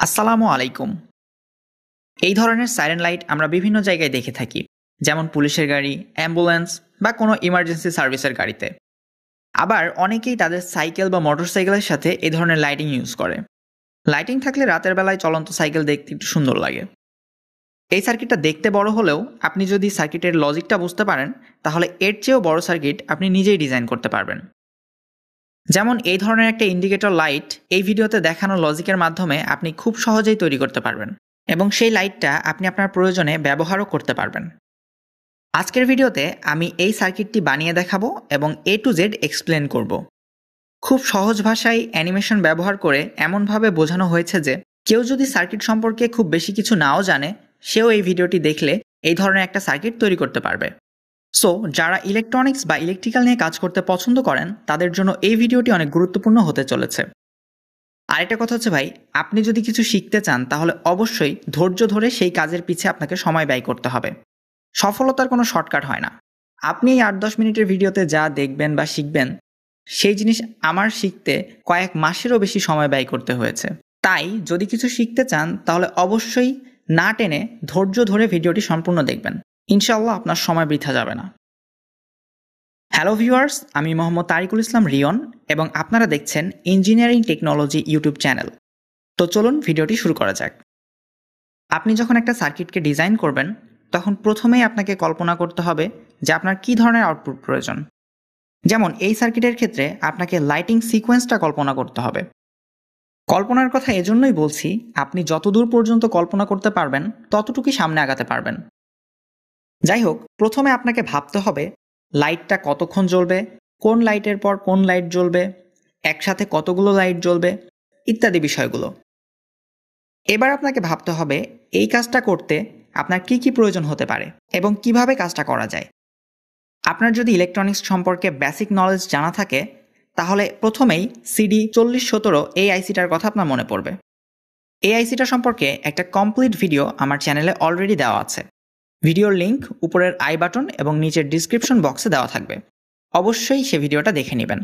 আসসালামু আলাইকুম। এই ধরনের সাইরেন লাইট আমরা বিভিন্ন জায়গায় দেখে থাকি, যেমন পুলিশের গাড়ি, অ্যাম্বুলেন্স বা কোনো ইমার্জেন্সি সার্ভিসের গাড়িতে। আবার অনেকেই তাদের সাইকেল বা মোটরসাইকেলের সাথে এই ধরনের লাইটিং ইউজ করে। লাইটিং থাকলে রাতের বেলায় চলন্ত সাইকেল দেখতে একটু সুন্দর লাগে। এই সার্কিটটা দেখতে বড় হলেও আপনি যদি সার্কিটের লজিকটা বুঝতে পারেন, তাহলে এর চেয়েও বড় সার্কিট আপনি নিজেই ডিজাইন করতে পারবেন। যেমন এই ধরনের একটা ইন্ডিকেটর লাইট এই ভিডিওতে দেখানো লজিকের মাধ্যমে আপনি খুব সহজেই তৈরি করতে পারবেন এবং সেই লাইটটা আপনি আপনার প্রয়োজনে ব্যবহারও করতে পারবেন। আজকের ভিডিওতে আমি এই সার্কিটটি বানিয়ে দেখাবো এবং A to Z এক্সপ্লেন করব। খুব সহজ ভাষায় অ্যানিমেশন ব্যবহার করে এমনভাবে বোঝানো হয়েছে যে কেউ যদি সার্কিট সম্পর্কে খুব বেশি কিছু নাও জানে, সেও এই ভিডিওটি দেখলে এই ধরনের একটা সার্কিট তৈরি করতে পারবে। সো যারা ইলেকট্রনিক্স বা ইলেকট্রিক্যাল নিয়ে কাজ করতে পছন্দ করেন, তাদের জন্য এই ভিডিওটি অনেক গুরুত্বপূর্ণ হতে চলেছে। আরেকটা কথা হচ্ছে ভাই, আপনি যদি কিছু শিখতে চান তাহলে অবশ্যই ধৈর্য ধরে সেই কাজের পিছে আপনাকে সময় ব্যয় করতে হবে। সফলতার কোনো শর্টকাট হয় না। আপনি এই ৮-১০ মিনিটের ভিডিওতে যা দেখবেন বা শিখবেন, সেই জিনিস আমার শিখতে কয়েক মাসেরও বেশি সময় ব্যয় করতে হয়েছে। তাই যদি কিছু শিখতে চান তাহলে অবশ্যই না টেনে ধৈর্য ধরে ভিডিওটি সম্পূর্ণ দেখবেন। ইনশাআল্লাহ আপনার সময় বৃথা যাবে না। হ্যালো ভিউয়ার্স, আমি মোহাম্মদ তারিকুল ইসলাম রিয়ন এবং আপনারা দেখছেন ইঞ্জিনিয়ারিং টেকনোলজি ইউটিউব চ্যানেল। তো চলুন ভিডিওটি শুরু করা যাক। আপনি যখন একটা সার্কিটকে ডিজাইন করবেন, তখন প্রথমেই আপনাকে কল্পনা করতে হবে যে আপনার কী ধরনের আউটপুট প্রয়োজন। যেমন এই সার্কিটের ক্ষেত্রে আপনাকে লাইটিং সিকোয়েন্সটা কল্পনা করতে হবে। কল্পনার কথা এজন্যই বলছি, আপনি যতদূর পর্যন্ত কল্পনা করতে পারবেন ততটুকুই সামনে আগাতে পারবেন। যাই হোক, প্রথমে আপনাকে ভাবতে হবে লাইটটা কতক্ষণ জ্বলবে, কোন লাইটের পর কোন লাইট জ্বলবে, একসাথে কতগুলো লাইট জ্বলবে, ইত্যাদি বিষয়গুলো। এবার আপনাকে ভাবতে হবে এই কাজটা করতে আপনার কি কি প্রয়োজন হতে পারে এবং কিভাবে কাজটা করা যায়। আপনার যদি ইলেকট্রনিক্স সম্পর্কে বেসিক নলেজ জানা থাকে, তাহলে প্রথমেই সিডি 4017 এই আইসিটার কথা আপনার মনে পড়বে। এই আইসিটা সম্পর্কে একটা কমপ্লিট ভিডিও আমার চ্যানেলে অলরেডি দেওয়া আছে। ভিডিওর লিংক উপরের আই বাটন এবং নিচের ডিসক্রিপশন বক্সে দেওয়া থাকবে। অবশ্যই সে ভিডিওটা দেখে নেবেন।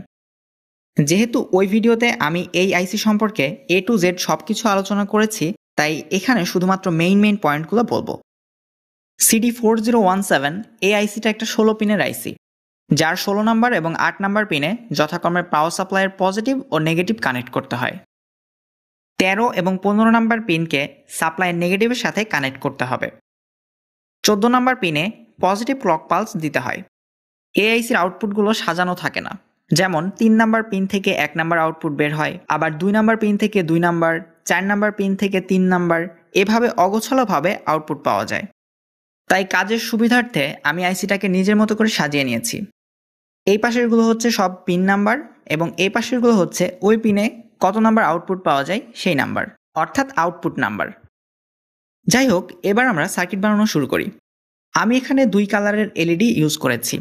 যেহেতু ওই ভিডিওতে আমি এই আইসি সম্পর্কে A to Z সব কিছু আলোচনা করেছি, তাই এখানে শুধুমাত্র মেইন পয়েন্টগুলো বলবো। CD4017 এই আইসিটা একটা 16 পিনের আইসি, যার 16 নাম্বার এবং 8 নাম্বার পিনে যথাক্রমে পাওয়ার সাপ্লাইয়ের পজিটিভ ও নেগেটিভ কানেক্ট করতে হয়। 13 এবং 15 নাম্বার পিনকে সাপ্লাইয়ের নেগেটিভের সাথে কানেক্ট করতে হবে। 14 নাম্বার পিনে পজিটিভ ক্লক পালস দিতে হয়। এই আইসির আউটপুটগুলো সাজানো থাকে না। যেমন 3 নাম্বার পিন থেকে 1 নাম্বার আউটপুট বের হয়, আবার 2 নাম্বার পিন থেকে 2 নাম্বার, 4 নাম্বার পিন থেকে 3 নাম্বার, এভাবে অগোছালোভাবে আউটপুট পাওয়া যায়। তাই কাজের সুবিধার্থে আমি আইসিটাকে নিজের মতো করে সাজিয়ে নিয়েছি। এই পাশেরগুলো হচ্ছে সব পিন নাম্বার এবং এই পাশেরগুলো হচ্ছে ওই পিনে কত নাম্বার আউটপুট পাওয়া যায় সেই নাম্বার, অর্থাৎ আউটপুট নাম্বার। যাই হোক, এবার আমরা সার্কিট বানানো শুরু করি। আমি এখানে 2 কালারের এলইডি ইউজ করেছি।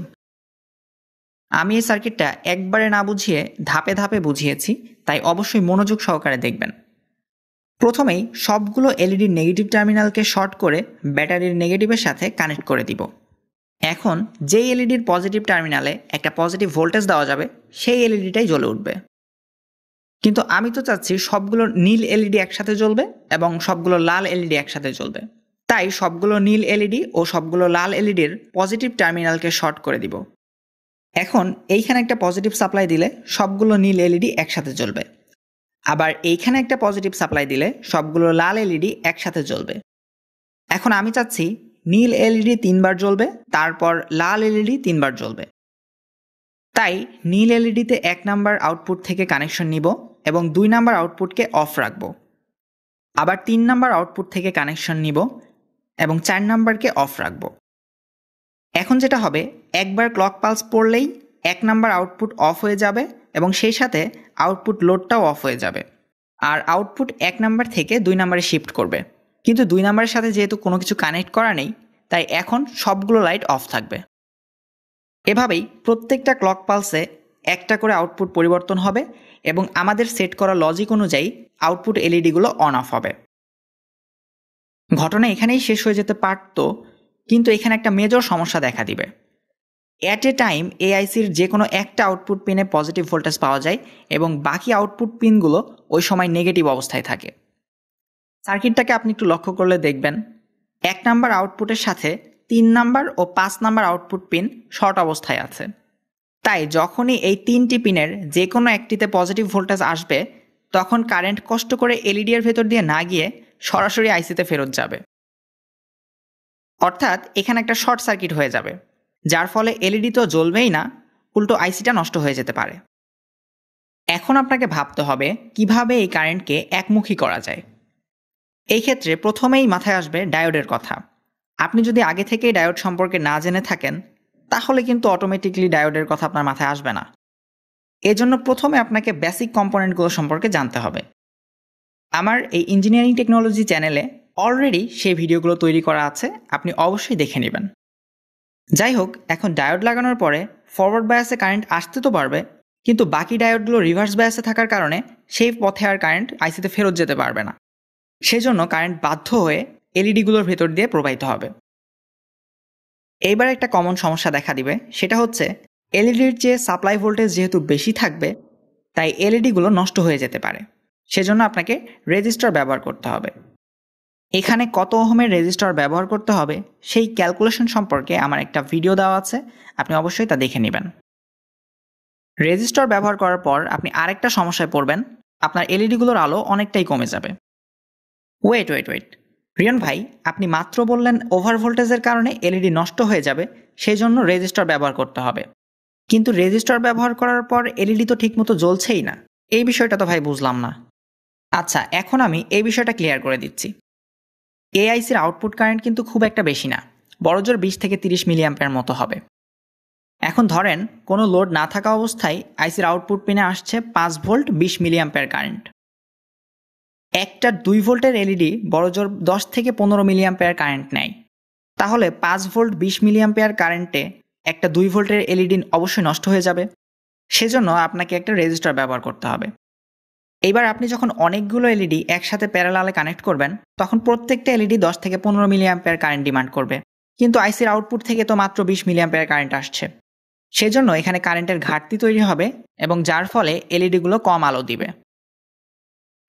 আমি এই সার্কিটটা একবারে না বুঝিয়ে ধাপে ধাপে বুঝিয়েছি, তাই অবশ্যই মনোযোগ সহকারে দেখবেন। প্রথমেই সবগুলো এলইডির নেগেটিভ টার্মিনালকে শর্ট করে ব্যাটারির নেগেটিভের সাথে কানেক্ট করে দিব। এখন যেই এলইডির পজিটিভ টার্মিনালে একটা পজিটিভ ভোল্টেজ দেওয়া যাবে, সেই এলইডিটাই জ্বলে উঠবে। কিন্তু আমি তো চাচ্ছি সবগুলো নীল এলইডি একসাথে জ্বলবে এবং সবগুলো লাল এলইডি একসাথে জ্বলবে। তাই সবগুলো নীল এলইডি ও সবগুলো লাল এলইডির পজিটিভ টার্মিনালকে শর্ট করে দিব। এখন এইখানে একটা পজিটিভ সাপ্লাই দিলে সবগুলো নীল এলইডি একসাথে জ্বলবে, আবার এইখানে একটা পজিটিভ সাপ্লাই দিলে সবগুলো লাল এলইডি একসাথে জ্বলবে। এখন আমি চাচ্ছি নীল এলইডি 3 বার জ্বলবে, তারপর লাল এলইডি 3 বার জ্বলবে। তাই নীল এলইডিতে 1 নাম্বার আউটপুট থেকে কানেকশন নিব এবং 2 নাম্বার আউটপুটকে অফ রাখব। আবার 3 নাম্বার আউটপুট থেকে কানেকশন নিব এবং 4 নাম্বারকে অফ রাখব। এখন যেটা হবে, একবার ক্লক পালস পড়লেই 1 নাম্বার আউটপুট অফ হয়ে যাবে এবং সেই সাথে আউটপুট লোডটাও অফ হয়ে যাবে, আর আউটপুট 1 নাম্বার থেকে 2 নাম্বারে শিফট করবে। কিন্তু 2 নাম্বারের সাথে যেহেতু কোনো কিছু কানেক্ট করা নেই, তাই এখন সবগুলো লাইট অফ থাকবে। এভাবেই প্রত্যেকটা ক্লক পালসে একটা করে আউটপুট পরিবর্তন হবে এবং আমাদের সেট করা লজিক অনুযায়ী আউটপুট এলইডিগুলো অন অফ হবে। ঘটনা এখানেই শেষ হয়ে যেতে পারত, কিন্তু এখানে একটা মেজর সমস্যা দেখা দিবে। অ্যাট এ টাইম এআইসির যে কোনো একটা আউটপুট পিনে পজিটিভ ভোল্টেজ পাওয়া যায় এবং বাকি আউটপুট পিনগুলো ওই সময় নেগেটিভ অবস্থায় থাকে। সার্কিটটাকে আপনি একটু লক্ষ্য করলে দেখবেন 1 নাম্বার আউটপুটের সাথে 3 নাম্বার ও 5 নাম্বার আউটপুট পিন শর্ট অবস্থায় আছে। তাই যখনই এই 3টি পিনের যে কোনো একটিতে পজিটিভ ভোল্টেজ আসবে তখন কারেন্ট কষ্ট করে এলইডি এর ভেতর দিয়ে না গিয়ে সরাসরি আইসিতে ফেরত যাবে, অর্থাৎ এখানে একটা শর্ট সার্কিট হয়ে যাবে, যার ফলে এলইডি তো জ্বলবেই না, উল্টো আইসিটা নষ্ট হয়ে যেতে পারে। এখন আপনাকে ভাবতে হবে কিভাবে এই কারেন্টকে একমুখী করা যায়। এই ক্ষেত্রে প্রথমেই মাথায় আসবে ডায়োডের কথা। আপনি যদি আগে থেকেই ডায়োড সম্পর্কে না জেনে থাকেন তাহলে কিন্তু অটোমেটিকলি ডায়োডের কথা আপনার মাথায় আসবে না। এজন্য প্রথমে আপনাকে বেসিক কম্পোনেন্টগুলো সম্পর্কে জানতে হবে। আমার এই ইঞ্জিনিয়ারিং টেকনোলজি চ্যানেলে অলরেডি সেই ভিডিওগুলো তৈরি করা আছে, আপনি অবশ্যই দেখে নেবেন। যাই হোক, এখন ডায়োড লাগানোর পরে ফরওয়ার্ড বায়াসে কারেন্ট আসতে তো পারবে, কিন্তু বাকি ডায়োডগুলো রিভার্স বায়াসে থাকার কারণে সেই পথে আর কারেন্ট আইসিতে ফেরত যেতে পারবে না। সেজন্য কারেন্ট বাধ্য হয়ে এলইডিগুলোর ভেতর দিয়ে প্রবাহিত হবে। এইবার একটা কমন সমস্যা দেখা দিবে, সেটা হচ্ছে এলইডির চেয়ে সাপ্লাই ভোল্টেজ যেহেতু বেশি থাকবে তাই এলইডিগুলো নষ্ট হয়ে যেতে পারে। সেজন্য আপনাকে রেজিস্টর ব্যবহার করতে হবে। এখানে কত ওহমের রেজিস্টর ব্যবহার করতে হবে সেই ক্যালকুলেশন সম্পর্কে আমার একটা ভিডিও দেওয়া আছে, আপনি অবশ্যই তা দেখে নেবেন। রেজিস্টর ব্যবহার করার পর আপনি আরেকটা সমস্যায় পড়বেন, আপনার এলইডিগুলোর আলো অনেকটাই কমে যাবে। ওয়েট, রিয়ন ভাই, আপনি মাত্র বললেন ওভার ভোল্টেজের কারণে এলইডি নষ্ট হয়ে যাবে, সেই জন্য রেজিস্টর ব্যবহার করতে হবে। কিন্তু রেজিস্টর ব্যবহার করার পর এলইডি তো ঠিকমতো জ্বলছেই না, এই বিষয়টা তো ভাই বুঝলাম না। আচ্ছা, এখন আমি এই বিষয়টা ক্লিয়ার করে দিচ্ছি। এআইসির আউটপুট কারেন্ট কিন্তু খুব একটা বেশি না, বড়জোর 20 থেকে 30 মিলিঅ্যাম্পের মতো হবে। এখন ধরেন কোনো লোড না থাকা অবস্থায় আইসির আউটপুট পিনে আসছে 5 ভোল্ট 20 মিলিঅ্যাম্পের কারেন্ট। একটা 2 ভোল্টের এলইডি বড়জোর 10 থেকে 15 মিলিঅ্যাম্পের কারেন্ট নেয়। তাহলে 5 ভোল্ট 20 মিলিঅ্যাম্পের কারেন্টে একটা 2 ভোল্টের এলইডি অবশ্যই নষ্ট হয়ে যাবে। সেজন্য আপনাকে একটা রেজিস্টর ব্যবহার করতে হবে। এইবার আপনি যখন অনেকগুলো এলইডি একসাথে প্যারালালে কানেক্ট করবেন তখন প্রত্যেকটা এলইডি 10 থেকে 15 মিলিঅ্যাম্পের কারেন্ট ডিমান্ড করবে, কিন্তু আইসির আউটপুট থেকে তো মাত্র 20 মিলিঅ্যাম্পের কারেন্ট আসছে। সেজন্য এখানে কারেন্টের ঘাটতি তৈরি হবে এবং যার ফলে এলইডিগুলো কম আলো দিবে।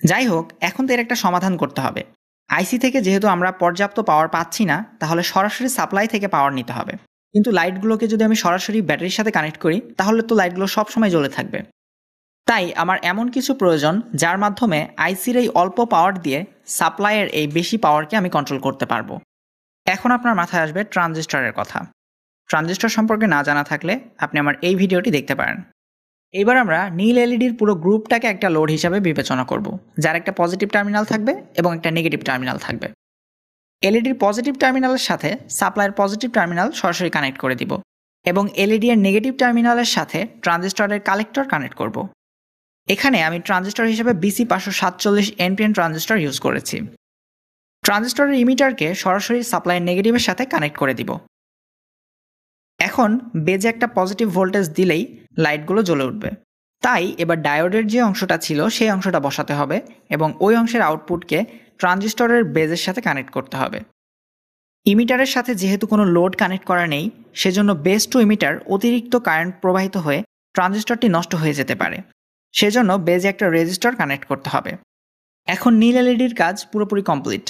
যাই হোক, এখন তো এর একটা সমাধান করতে হবে। আইসি থেকে যেহেতু আমরা পর্যাপ্ত পাওয়ার পাচ্ছি না, তাহলে সরাসরি সাপ্লাই থেকে পাওয়ার নিতে হবে। কিন্তু লাইটগুলোকে যদি আমি সরাসরি ব্যাটারির সাথে কানেক্ট করি তাহলে তো লাইটগুলো সবসময় জ্বলে থাকবে। তাই আমার এমন কিছু প্রয়োজন যার মাধ্যমে আইসির এই অল্প পাওয়ার দিয়ে সাপ্লাইয়ের এই বেশি পাওয়ারকে আমি কন্ট্রোল করতে পারবো। এখন আপনার মাথায় আসবে ট্রানজিস্টরের কথা। ট্রানজিস্টর সম্পর্কে না জানা থাকলে আপনি আমার এই ভিডিওটি দেখতে পারেন। এবার আমরা নীল এলইডির পুরো গ্রুপটাকে একটা লোড হিসাবে বিবেচনা করব, যার একটা পজিটিভ টার্মিনাল থাকবে এবং একটা নেগেটিভ টার্মিনাল থাকবে। এলইডির পজিটিভ টার্মিনালের সাথে সাপ্লাইয়ের পজিটিভ টার্মিনাল সরাসরি কানেক্ট করে দিব এবং এলইডি এর নেগেটিভ টার্মিনালের সাথে ট্রানজিস্টরের কালেক্টর কানেক্ট করব। এখানে আমি ট্রানজিস্টর হিসেবে BC 547 NPN ট্রানজিস্টর ইউজ করেছি। ট্রানজিস্টরের ইমিটারকে সরাসরি সাপ্লাইয়ের নেগেটিভের সাথে কানেক্ট করে দিব। এখন বেজে একটা পজিটিভ ভোল্টেজ দিলেই লাইটগুলো জ্বলে উঠবে। তাই এবার ডায়োডের যে অংশটা ছিল সেই অংশটা বসাতে হবে এবং ওই অংশের আউটপুটকে ট্রানজিস্টরের বেজের সাথে কানেক্ট করতে হবে। ইমিটারের সাথে যেহেতু কোনো লোড কানেক্ট করা নেই, সেজন্য বেস টু ইমিটার অতিরিক্ত কারেন্ট প্রবাহিত হয়ে ট্রানজিস্টরটি নষ্ট হয়ে যেতে পারে। সেজন্য বেজে একটা রেজিস্টর কানেক্ট করতে হবে। এখন নীল এলইডির কাজ পুরোপুরি কমপ্লিট।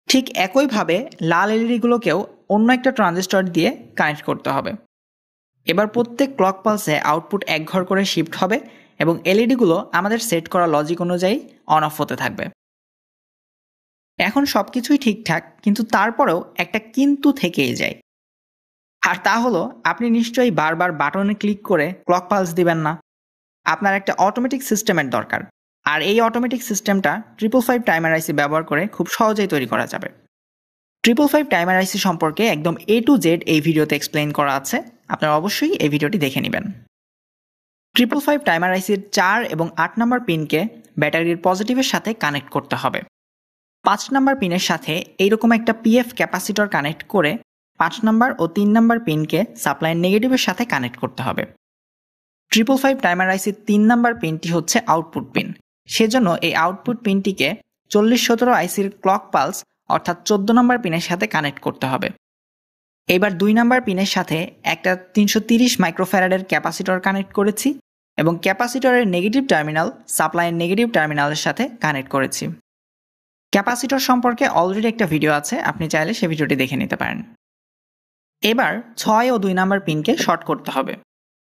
ঠিক একইভাবে লাল এলইডিগুলোকেও অন্য একটা ট্রানজিস্টর দিয়ে কানেক্ট করতে হবে। এবার প্রত্যেক ক্লক পালসে আউটপুট এক ঘর করে শিফট হবে এবং এলইডিগুলো আমাদের সেট করা লজিক অনুযায়ী অন অফ হতে থাকবে। এখন সবকিছুই ঠিকঠাক, কিন্তু তারপরেও একটা কিন্তু থেকেই যায়। আর তা হলো আপনি নিশ্চয়ই বারবার বাটনে ক্লিক করে ক্লক পালস দিবেন না। আপনার একটা অটোমেটিক সিস্টেমের দরকার, আর এই অটোমেটিক সিস্টেমটা 555 টাইমার আইসি ব্যবহার করে খুব সহজেই তৈরি করা যাবে। 555 টাইমার আইসি সম্পর্কে একদম A to Z এই ভিডিওতে এক্সপ্লেইন করা আছে, আপনারা অবশ্যই এই ভিডিওটি দেখে নেবেন। 555 টাইমার আইসির 4 এবং 8 নম্বর পিনকে ব্যাটারির পজিটিভের সাথে কানেক্ট করতে হবে। 5 নম্বর পিনের সাথে এইরকম একটা PF ক্যাপাসিটর কানেক্ট করে 5 নম্বর ও 3 নম্বর পিনকে সাপ্লাইয়ের নেগেটিভের সাথে কানেক্ট করতে হবে। 555 টাইমার আইসির 3 নম্বর পিনটি হচ্ছে আউটপুট পিন, সেজন্য এই আউটপুট পিনটিকে 4017 আইসির ক্লক পালস অর্থাৎ 14 নম্বর পিনের সাথে কানেক্ট করতে হবে। এবার 2 নম্বর পিনের সাথে একটা 330 মাইক্রোফ্যারাডের ক্যাপাসিটর কানেক্ট করেছি এবং ক্যাপাসিটরের নেগেটিভ টার্মিনাল সাপ্লাইয়ের নেগেটিভ টার্মিনালের সাথে কানেক্ট করেছি। ক্যাপাসিটর সম্পর্কে অলরেডি একটা ভিডিও আছে, আপনি চাইলে সেই ভিডিওটি দেখে নিতে পারেন। এবার 6 ও 2 নাম্বার পিনকে শর্ট করতে হবে।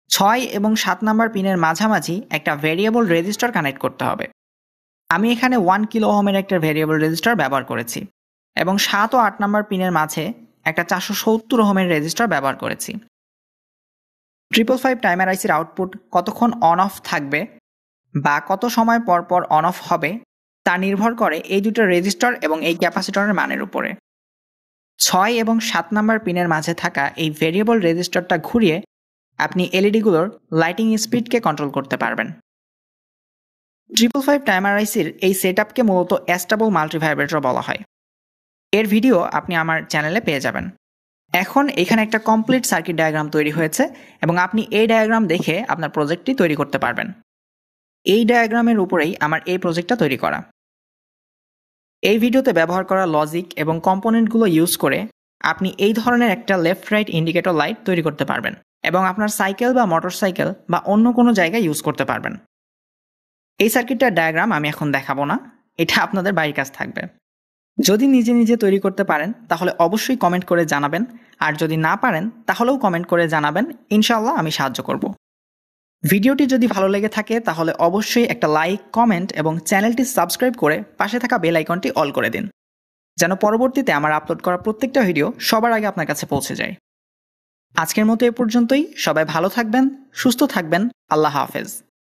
6 এবং 7 নাম্বার পিনের মাঝামাঝি একটা ভেরিয়েবল রেজিস্টার কানেক্ট করতে হবে। আমি এখানে 1 কিলো ওহমের একটা ভেরিয়েবল রেজিস্টার ব্যবহার করেছি এবং 7 ও 8 নাম্বার পিনের মাঝে একটা 470 ওহমের রেজিস্টার ব্যবহার করেছি। 555 টাইমার আইসির আউটপুট কতক্ষণ অন অফ থাকবে বা কত সময় পর পর অন অফ হবে তা নির্ভর করে এই দুটো রেজিস্টার এবং এই ক্যাপাসিটরের মানের উপরে। 6 এবং 7 নাম্বার পিনের মাঝে থাকা এই ভেরিয়েবল রেজিস্টারটা ঘুরিয়ে আপনি এলইডিগুলোর লাইটিং স্পিডকে কন্ট্রোল করতে পারবেন। 555 টাইমার আইসির এই সেটআপকে মূলত অ্যাস্টেবল মাল্টিভাইব্রেটর বলা হয়। এর ভিডিও আপনি আমার চ্যানেলে পেয়ে যাবেন। এখন এখানে একটা কমপ্লিট সার্কিট ডায়াগ্রাম তৈরি হয়েছে এবং আপনি এই ডায়াগ্রাম দেখে আপনার প্রজেক্টটি তৈরি করতে পারবেন। এই ডায়াগ্রামের উপরেই আমার এই প্রজেক্টটা তৈরি করা। এই ভিডিওতে ব্যবহার করা লজিক এবং কম্পোনেন্টগুলো ইউজ করে আপনি এই ধরনের একটা লেফট রাইট ইন্ডিকেটর লাইট তৈরি করতে পারবেন এবং আপনার সাইকেল বা মোটরসাইকেল বা অন্য কোনো জায়গায় ইউজ করতে পারবেন। এই সার্কিটটার ডায়াগ্রাম আমি এখন দেখাবো না, এটা আপনাদের বাড়ির কাজ থাকবে। যদি নিজে নিজে তৈরি করতে পারেন তাহলে অবশ্যই কমেন্ট করে জানাবেন, আর যদি না পারেন তাহলেও কমেন্ট করে জানাবেন, ইনশাআল্লাহ আমি সাহায্য করব। ভিডিওটি যদি ভালো লেগে থাকে তাহলে অবশ্যই একটা লাইক, কমেন্ট এবং চ্যানেলটি সাবস্ক্রাইব করে পাশে থাকা বেল আইকনটি অল করে দিন, যেন পরবর্তীতে আমার আপলোড করা প্রত্যেকটা ভিডিও সবার আগে আপনার কাছে পৌঁছে যায়। আজকের মতো এ পর্যন্তই। সবাই ভালো থাকবেন, সুস্থ থাকবেন। আল্লাহ হাফেজ।